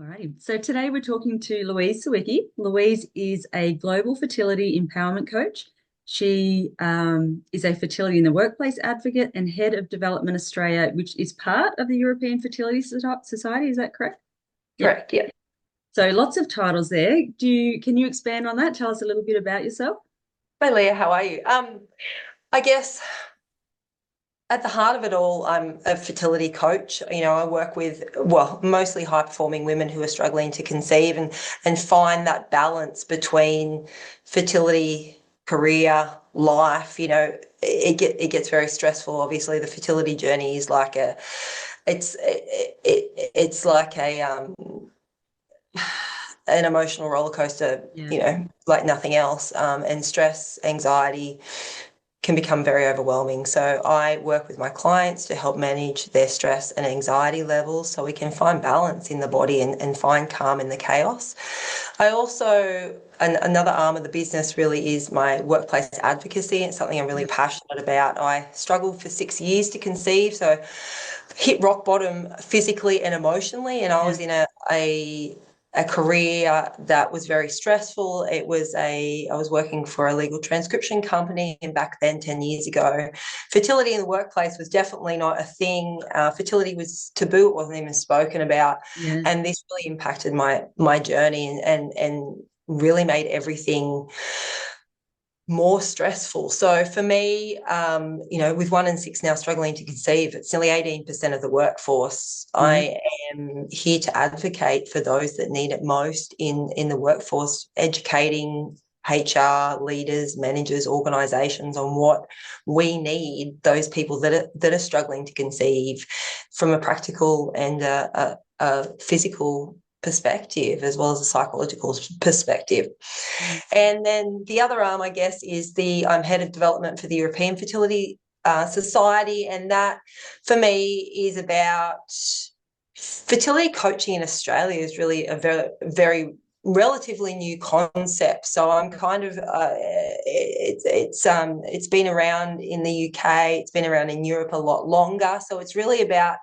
Alrighty. So today we're talking to Louise Siwicki. Louise is a global fertility empowerment coach. She is a fertility in the workplace advocate and head of Development Australia, which is part of the European Fertility Society. Is that correct? Yeah. Correct. Yeah. So lots of titles there. Can you expand on that? Tell us a little bit about yourself. Hi, Leah. How are you? I guess at the heart of it all, I'm a fertility coach. I work with, well, mostly high performing women who are struggling to conceive and find that balance between fertility, career, life. It gets very stressful. Obviously, the fertility journey is like it's like an emotional roller coaster, Yeah. like nothing else. And stress, anxiety can become very overwhelming. So I work with my clients to help manage their stress and anxiety levels so we can find balance in the body and find calm in the chaos. I also, another arm of the business really is my workplace advocacy. It's something I'm really Yeah. passionate about. I struggled for 6 years to conceive, so hit rock bottom physically and emotionally, and I Yeah. was in a career that was very stressful. I was working for a legal transcription company, and back then, 10 years ago, fertility in the workplace was definitely not a thing. Fertility was taboo; it wasn't even spoken about, Yeah. and this really impacted my journey and really made everything more stressful. So for me, with 1 in 6 now struggling to conceive, it's nearly 18% of the workforce. Yeah. I am here to advocate for those that need it most in the workforce, educating HR leaders, managers, organisations on what we need those people that are struggling to conceive from a practical and a physical perspective as well as a psychological perspective. Yeah. And then the other arm, I guess, is I'm head of development for the European Fertility Society, and that for me is about fertility coaching in Australia is really a very, very relatively new concept. So I'm kind of it's been around in the UK, it's been around in Europe a lot longer. So it's really about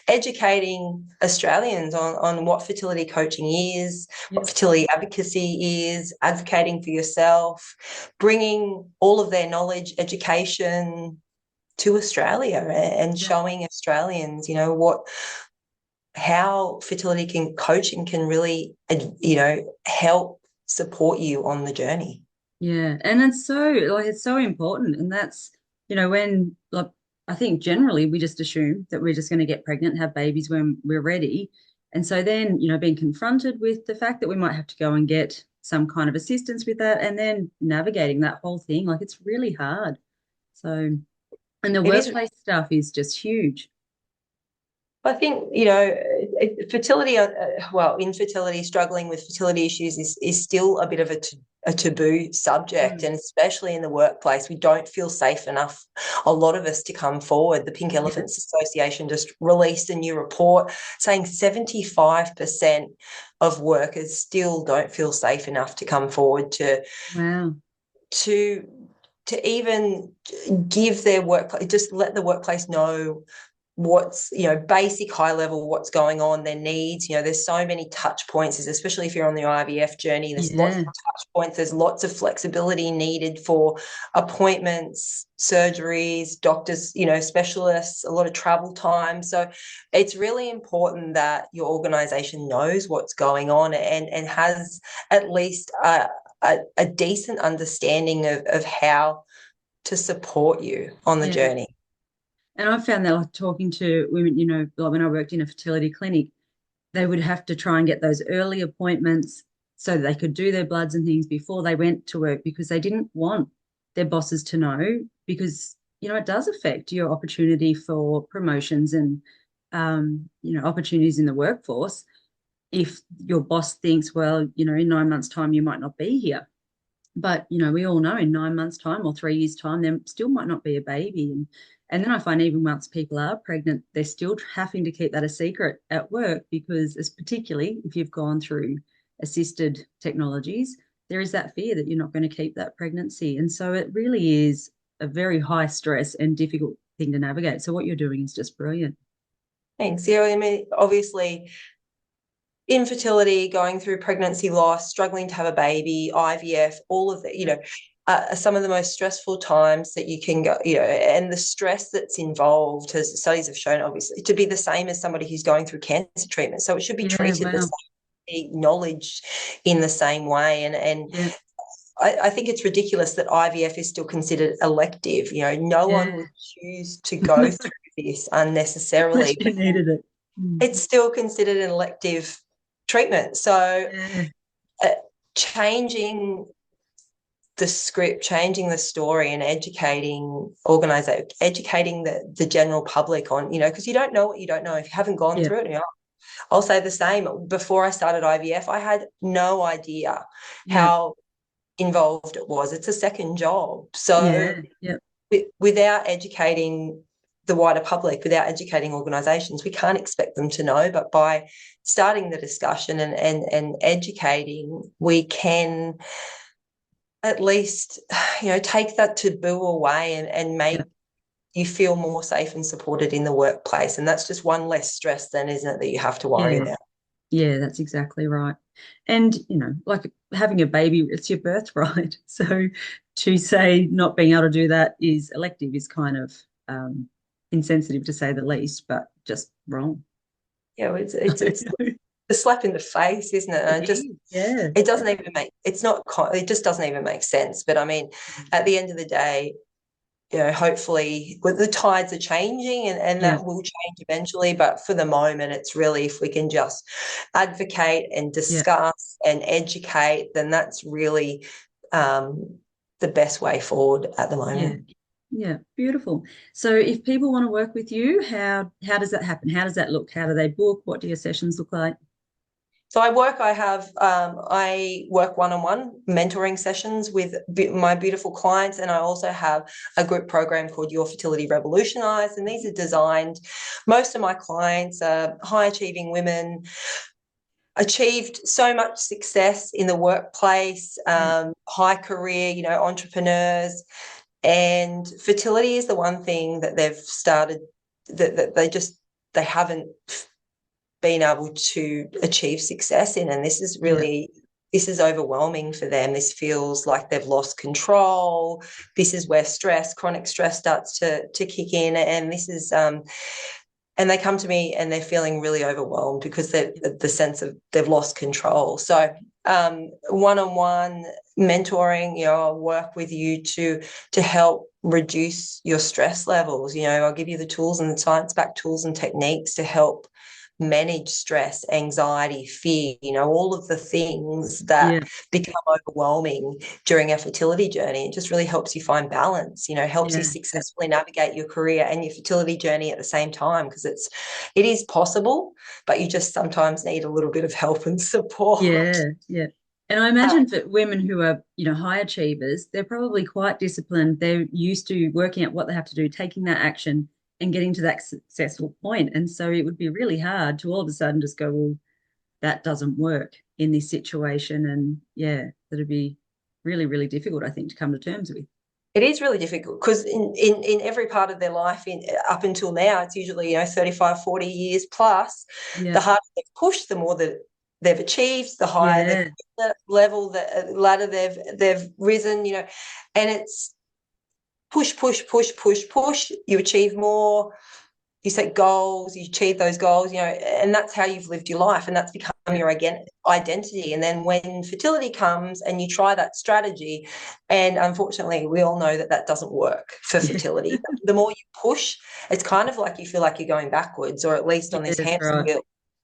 educating Australians on what fertility coaching is, Yeah. what fertility advocacy is, advocating for yourself, bringing all of their knowledge, education to Australia and Yeah. showing Australians, how coaching can really, help support you on the journey. Yeah, and it's so important, and that's when like I think generally we just assume that we're just going to get pregnant, have babies when we're ready, and so then being confronted with the fact that we might have to go and get some kind of assistance with that, and then navigating that whole thing, like it's really hard. So, and the It is. workplace stuff is just huge. I think, fertility, infertility, struggling with fertility issues is still a bit of a taboo subject. Mm. And especially in the workplace, we don't feel safe enough, a lot of us, to come forward. The Pink Yeah. Elephants Association just released a new report saying 75% of workers still don't feel safe enough to come forward Wow. to to even give their workplace, just let the workplace know what's, basic high level, what's going on, their needs. There's so many touch points, especially if you're on the IVF journey, there's lots of Yeah. touch points, there's lots of flexibility needed for appointments, surgeries, doctors, specialists, a lot of travel time. So it's really important that your organization knows what's going on and has at least a decent understanding of how to support you on the Yeah. journey. And I found that like talking to women, like when I worked in a fertility clinic, they would have to try and get those early appointments so that they could do their bloods and things before they went to work because they didn't want their bosses to know because it does affect your opportunity for promotions and opportunities in the workforce if your boss thinks, well, in 9 months time you might not be here, but we all know in 9 months time or 3 years time there still might not be a baby. And then I find even once people are pregnant they're still having to keep that a secret at work because it's particularly if you've gone through assisted technologies, there is that fear that you're not going to keep that pregnancy, and so it really is a very high stress and difficult thing to navigate. So what you're doing is just brilliant. Thanks. Yeah, I mean, obviously, infertility, going through pregnancy loss, struggling to have a baby, IVF, all of that, are some of the most stressful times that you can go, and the stress that's involved, as studies have shown, obviously, to be the same as somebody who's going through cancer treatment. So it should be Yeah, treated the wow. same, acknowledged in the same way. And Yeah, I think it's ridiculous that IVF is still considered elective. No one yeah. would choose to go through this Unless unnecessarily. you needed it. Mm. It's still considered an elective treatment. So Yeah, uh, changing the script, changing the story, and educating the general public on, because you don't know what you don't know if you haven't gone yeah, through it. I'll say the same. Before I started IVF, I had no idea yeah, how involved it was. It's a second job. So yeah, yeah, without educating the wider public, without educating organisations, we can't expect them to know. But by starting the discussion and educating, we can at least, take that taboo away and yeah. make you feel more safe and supported in the workplace. And that's just one less stress then, isn't it, that you have to worry Yeah, about. yeah, that's exactly right. And, like having a baby, it's your birthright. So to say not being able to do that is elective is kind of insensitive to say the least, but just wrong. It's a slap in the face, isn't it? It And is, yeah. it doesn't even it just doesn't even make sense. But I mean, at the end of the day, hopefully the tides are changing, and Yeah, that will change eventually. But for the moment, it's really, if we can just advocate and yeah, discuss and educate, then that's really the best way forward at the yeah. moment. Yeah, beautiful. So if people want to work with you, how does that happen? How does that look? How do they book? What do your sessions look like? So I work one-on-one mentoring sessions with my beautiful clients, and I also have a group program called Your Fertility Revolutionized, and these are designed. Most of my clients are high-achieving women, achieved so much success in the workplace, Yeah, high career, entrepreneurs, and fertility is the one thing that they've started that they haven't been able to achieve success in. And yeah, this is overwhelming for them. This feels like they've lost control. This is where chronic stress starts to kick in. And this is, and they come to me and they're feeling really overwhelmed because the sense of they've lost control. So one-on-one mentoring, I'll work with you to help reduce your stress levels. I'll give you the tools and the science-backed tools and techniques to help manage stress, anxiety, fear, all of the things that yeah, become overwhelming during our fertility journey. It just really helps you find balance, helps you yeah, successfully navigate your career and your fertility journey at the same time, because it is possible, but you just sometimes need a little bit of help and support. yeah, yeah. And I imagine for women who are, high achievers, they're probably quite disciplined. They're used to working out what they have to do, taking that action and getting to that successful point. And so it would be really hard to all of a sudden just go, well, that doesn't work in this situation. And yeah, that'd be really, really difficult, I think, to come to terms with. It is really difficult because in every part of their life, up until now, it's usually 35, 40 years plus. Yeah, The harder they've pushed, the more that they've achieved, the higher yeah, the level, the ladder they've risen. And it's push, push, push, push, push. You achieve more. You set goals, you achieve those goals, and that's how you've lived your life, and that's become yeah, your identity. And then when fertility comes and you try that strategy, and unfortunately we all know that that doesn't work for yeah, fertility. The more you push, it's kind of like you feel like you're going backwards, or at least on yeah, this that's hamster right. wheel.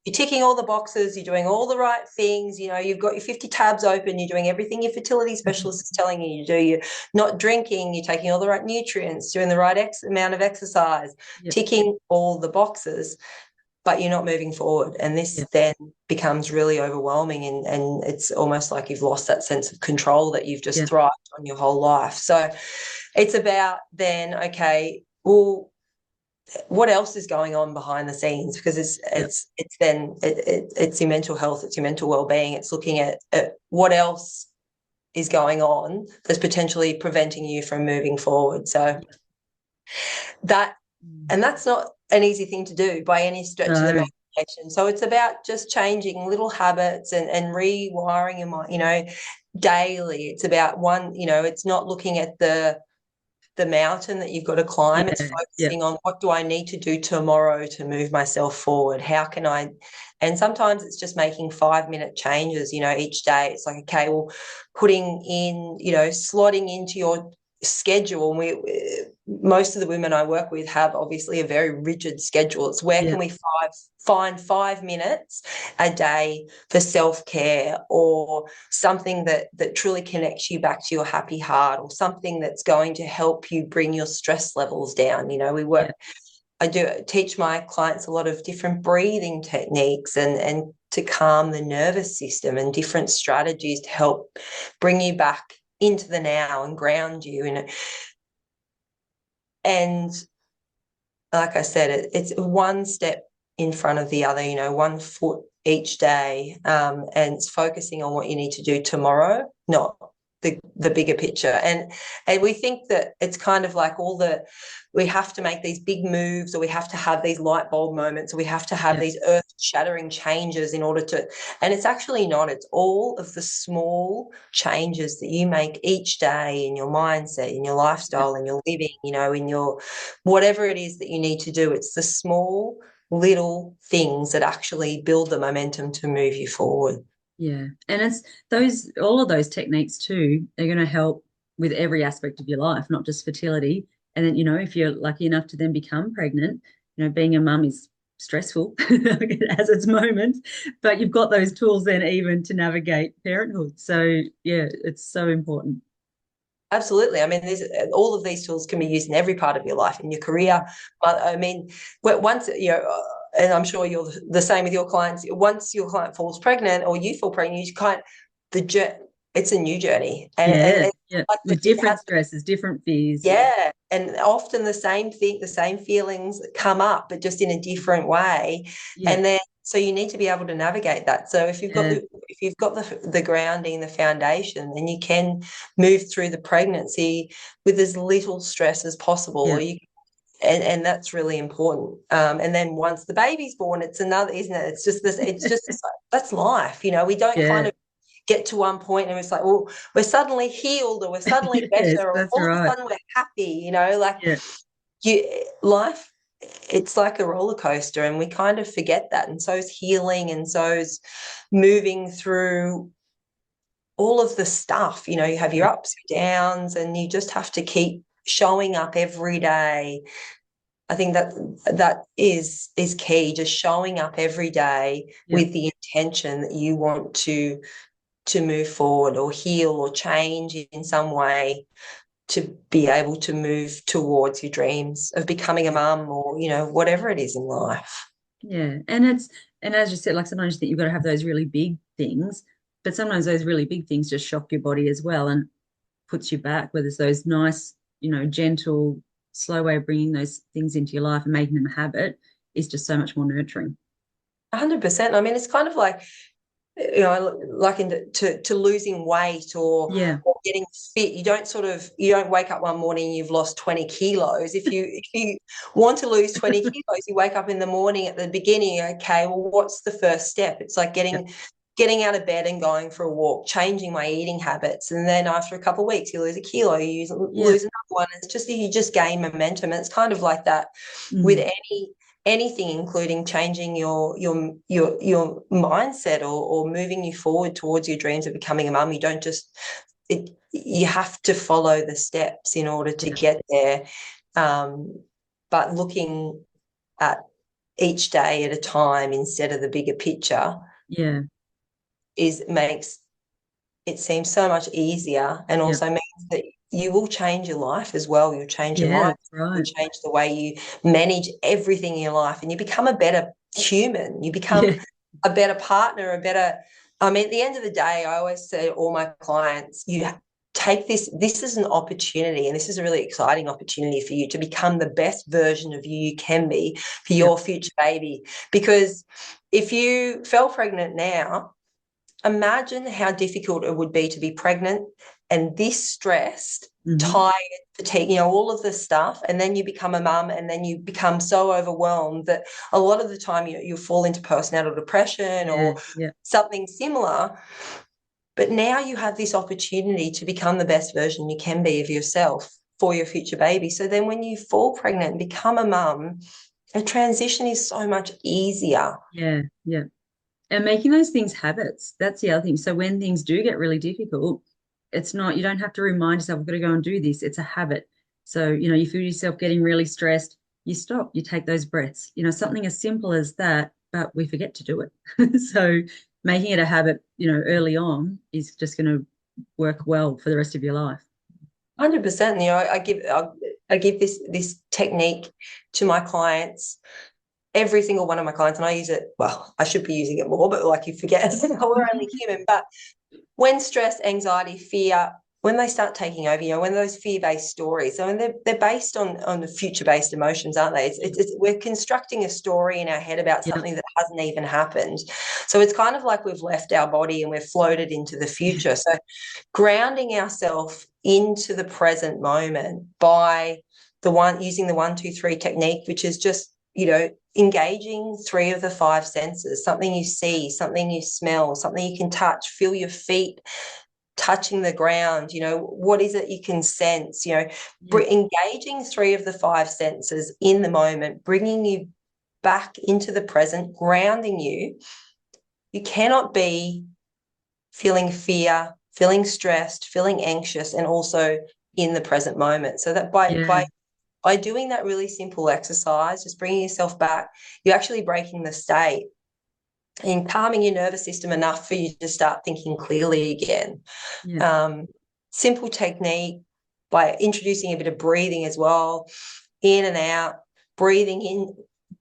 You're ticking all the boxes, you're doing all the right things, you've got your 50 tabs open, you're doing everything your fertility specialist is telling you to do. You're not drinking, you're taking all the right nutrients, doing the right amount of exercise, Yeah, ticking all the boxes, but you're not moving forward. And this yeah, then becomes really overwhelming, and it's almost like you've lost that sense of control that you've just yeah, thrived on your whole life. So it's about then, okay, well, what else is going on behind the scenes? Because yeah, it's your mental health, it's your mental well-being, it's looking at what else is going on that's potentially preventing you from moving forward. So yeah. that Mm. and that's not an easy thing to do by any stretch of the No, imagination. So it's about just changing little habits and rewiring your mind, daily. It's about it's not looking at the mountain that you've got to climb. It's Yeah, yeah, focusing on, what do I need to do tomorrow to move myself forward? How can I? And sometimes it's just making 5-minute changes, each day. It's like, okay, well, putting in, slotting into your schedule. And most of the women I work with have obviously a very rigid schedule. It's where yeah, can we find 5 minutes a day for self-care, or something that truly connects you back to your happy heart, or something that's going to help you bring your stress levels down. yeah, I do teach my clients a lot of different breathing techniques and to calm the nervous system, and different strategies to help bring you back into the now and ground you. And like I said, it's one step in front of the other, 1 foot each day. And it's focusing on what you need to do tomorrow, not the bigger picture. And we think that it's kind of like we have to make these big moves, or we have to have these light bulb moments, or we have to have yeah, these earth shattering changes in order to, and it's actually not. It's all of the small changes that you make each day in your mindset, in your yeah, lifestyle, in your living, in your whatever it is that you need to do. It's the small little things that actually build the momentum to move you forward. yeah. And it's all of those techniques too are going to help with every aspect of your life, not just fertility. And then, if you're lucky enough to then become pregnant, being a mum is stressful, it has its moments, but you've got those tools then even to navigate parenthood. So yeah, it's so important. Absolutely. I mean, all of these tools can be used in every part of your life, in your career. But I mean, once, and I'm sure you're the same with your clients, once your client falls pregnant or you fall pregnant, it's a new journey. And Yeah, it's yeah. like With it has, different stresses, different fears. yeah. And often the same thing, the same feelings come up, but just in a different way. Yeah, And then, so you need to be able to navigate that. So yeah, if you've got the grounding, the foundation, then you can move through the pregnancy with as little stress as possible, yeah, or and that's really important. And then once the baby's born, it's another, isn't it? It's just that's life. We don't kind yeah. of get to one point and it's like, well, we're suddenly healed, or we're suddenly Yes, better, or that's all of a right. sudden we're happy, like Yeah, life, it's like a roller coaster, and we kind of forget that. And so is healing, and so is moving through all of the stuff. You have your yeah, ups and downs, and you just have to keep showing up every day. I think that is key, just showing up every day yeah, with the intention that you want to move forward, or heal, or change in some way, to be able to move towards your dreams of becoming a yeah. mum, or whatever it is in life. Yeah. And as you said, like sometimes you think you've got to have those really big things, but sometimes those really big things just shock your body as well and puts you back, where there's those nice, gentle, slow way of bringing those things into your life and making them a habit is just so much more nurturing. 100%. I mean, it's kind of like, like to losing weight, Yeah. or getting fit. You don't wake up one morning, you've lost 20 kilos. If you want to lose 20 kilos, you wake up in the morning at the beginning, okay, well, what's the first step? It's like Yeah. getting out of bed and going for a walk, changing my eating habits. And then after a couple of weeks, you lose a kilo, Yeah. lose another one. It's just, you just gain momentum. It's kind of like that with Mm. anything, including changing your mindset, or moving you forward towards your dreams of becoming a mum. You don't just you have to follow the steps in order to Yeah. get there. But looking at each day at a time instead of the bigger picture Yeah. makes it seems so much easier, and Yeah. also means that you will change your life as well. You'll change your Yeah, mind, that's right. you'll change the way you manage everything in your life, and you become a better human. You become Yeah. a better partner, I mean, at the end of the day, I always say to all my clients, take this is an opportunity, and this is a really exciting opportunity for you to become the best version of you can be for Yeah. your future baby. Because if you fell pregnant now, imagine how difficult it would be to be pregnant and this stressed, Hmm. tired, fatigue, all of this stuff, and then you become a mum, and then you become so overwhelmed that a lot of the time you fall into postnatal depression Yeah, or yeah, something similar. But now you have this opportunity to become the best version you can be of yourself for your future baby. So then when you fall pregnant and become a mum, a transition is so much easier. yeah, yeah. And making those things habits, that's the other thing. So when things do get really difficult, it's not, you don't have to remind yourself, I've got to go and do this. It's a habit. So, you feel yourself getting really stressed, you stop, you take those breaths, something as simple as that, but we forget to do it. So making it a habit, early on is just going to work well for the rest of your life. 100%. I give this technique to my clients, every single one of my clients, and I use it. Well, I should be using it more, but like you forget, we're only human. But when stress, anxiety, fear, when they start taking over, when those fear-based stories, I mean, they're based on the future-based emotions, aren't they? We're constructing a story in our head about Yeah. something that hasn't even happened. So it's kind of like we've left our body and we've floated into the future. So grounding ourselves into the present moment by using the 1, 2, 3 technique, which is just, engaging 3 of the 5 senses, something you see, something you smell, something you can touch, feel your feet touching the ground, what is it you can sense, Yeah. engaging 3 of the 5 senses in the moment, bringing you back into the present, grounding you. You cannot be feeling fear, feeling stressed, feeling anxious, and also in the present moment. So that Yeah. by doing that really simple exercise, just bringing yourself back, you're actually breaking the state and calming your nervous system enough for you to start thinking clearly again. Yeah. Um, Simple technique by introducing a bit of breathing as well, in and out, breathing in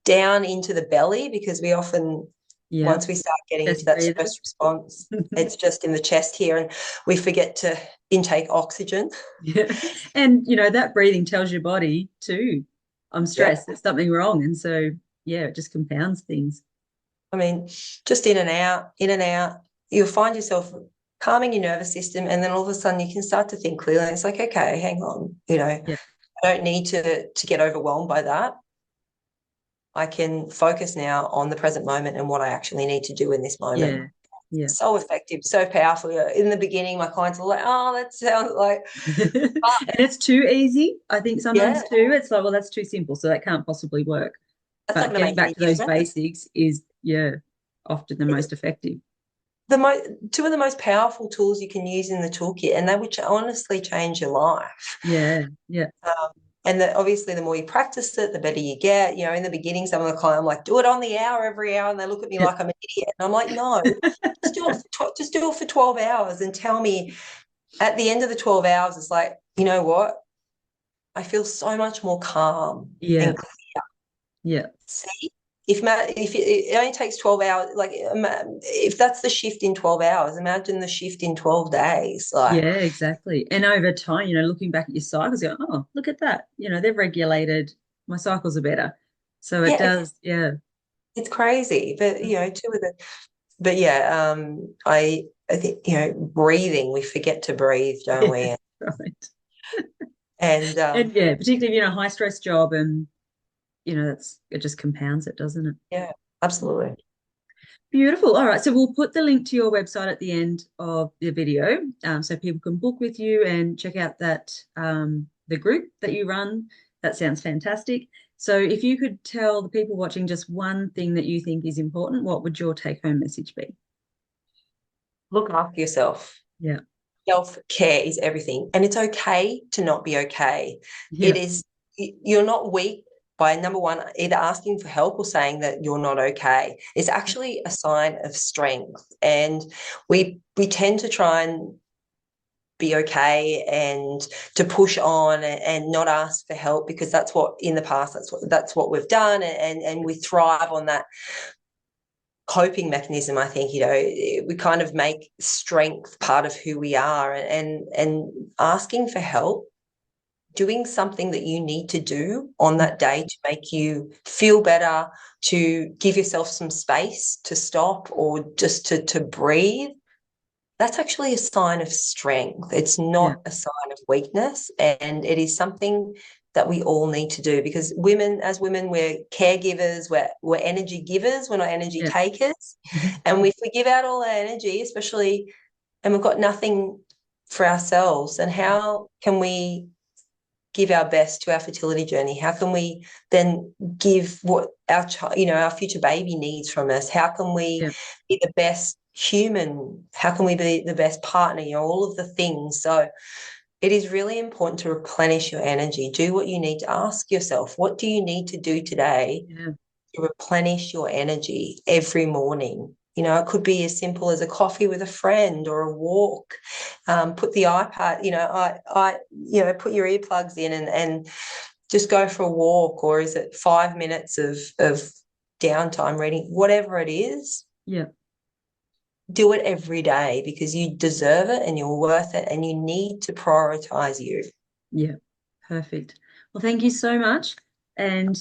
down into the belly, because we often, Yeah. once we start getting into Chest that stress breathers. response, it's just in the chest here, and we forget to intake oxygen. Yeah. And that breathing tells your body too, I'm Yeah. stressed, there's something wrong. And so, yeah, it just compounds things. I mean, just in and out, you'll find yourself calming your nervous system, and then all of a sudden you can start to think clearly. It's like, okay, hang on, Yeah. I don't need to get overwhelmed by that. I can focus now on the present moment and what I actually need to do in this moment. Yeah. Yeah. So effective, so powerful. In the beginning, my clients were like, oh, that sounds like, And it's too easy. I think yeah, sometimes too, it's like, well, that's too simple. So that can't possibly work. that's not But going to getting make back any to those difference. basics is, yeah, often the most effective. Two of the most powerful tools you can use in the toolkit, and they would honestly change your life. Yeah. Yeah. Um, and obviously, the more you practice it, the better you get. In the beginning, some of the clients, I'm like, do it on the hour, every hour. And they look at me Yeah. like I'm an idiot. And I'm like, no, just do it for 12 hours and tell me at the end of the 12 hours, it's like, you know what? I feel so much more calm Yeah. and clear. Yeah. See, if it only takes 12 hours, like if that's the shift in 12 hours, imagine the shift in 12 days. Like, Yeah, exactly. And over time, looking back at your cycles, you go, oh, look at that. They've regulated, my cycles are better. So it yeah, does, yeah. it's crazy. But, two of the, but yeah, I think, breathing, we forget to breathe, don't Yeah, we? right. And And yeah, particularly, high stress job and, that's it just compounds it, doesn't it? yeah, absolutely. Beautiful. All right. So we'll put the link to your website at the end of the video, so people can book with you and check out that the group that you run. That sounds fantastic. So if you could tell the people watching just one thing that you think is important, what would your take-home message be? Look after yourself. Yeah. Self-care is everything, and it's okay to not be okay. Yeah. You're not weak by, number one, either asking for help or saying that you're not okay. It's actually a sign of strength, and we tend to try and be okay and to push on and not ask for help, because that's what in the past, that's what we've done, and we thrive on that coping mechanism. I think, we kind of make strength part of who we are, and asking for help, doing something that you need to do on that day to make you feel better, to give yourself some space to stop or just to breathe, that's actually a sign of strength. It's Yeah, not a sign of weakness. And it is something that we all need to do because women, as women, we're caregivers, we're energy givers, we're not energy yeah, takers. mhm, And if we give out all our energy, especially, and we've got nothing for ourselves, then how can we give our best to our fertility journey? How can we then give what our child, our future baby needs from us? How can we yeah, be the best human? How can we be the best partner? All of the things. So it is really important to replenish your energy. Do what you need to ask yourself. What do you need to do today yeah, to replenish your energy every morning? It could be as simple as a coffee with a friend or a walk. Put the iPad, put your earplugs in and just go for a walk, or is it 5 minutes of downtime reading? Whatever it is, yeah, do it every day because you deserve it and you're worth it and you need to prioritize you. yeah. Perfect. Well, thank you so much. And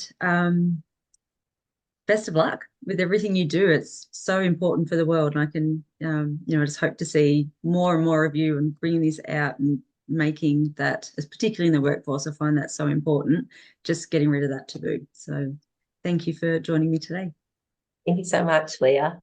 best of luck with everything you do. It's so important for the world. And I can, I just hope to see more and more of you and bringing this out and making that, particularly in the workforce, I find that so important, just getting rid of that taboo. So thank you for joining me today. Thank you so much, Leah.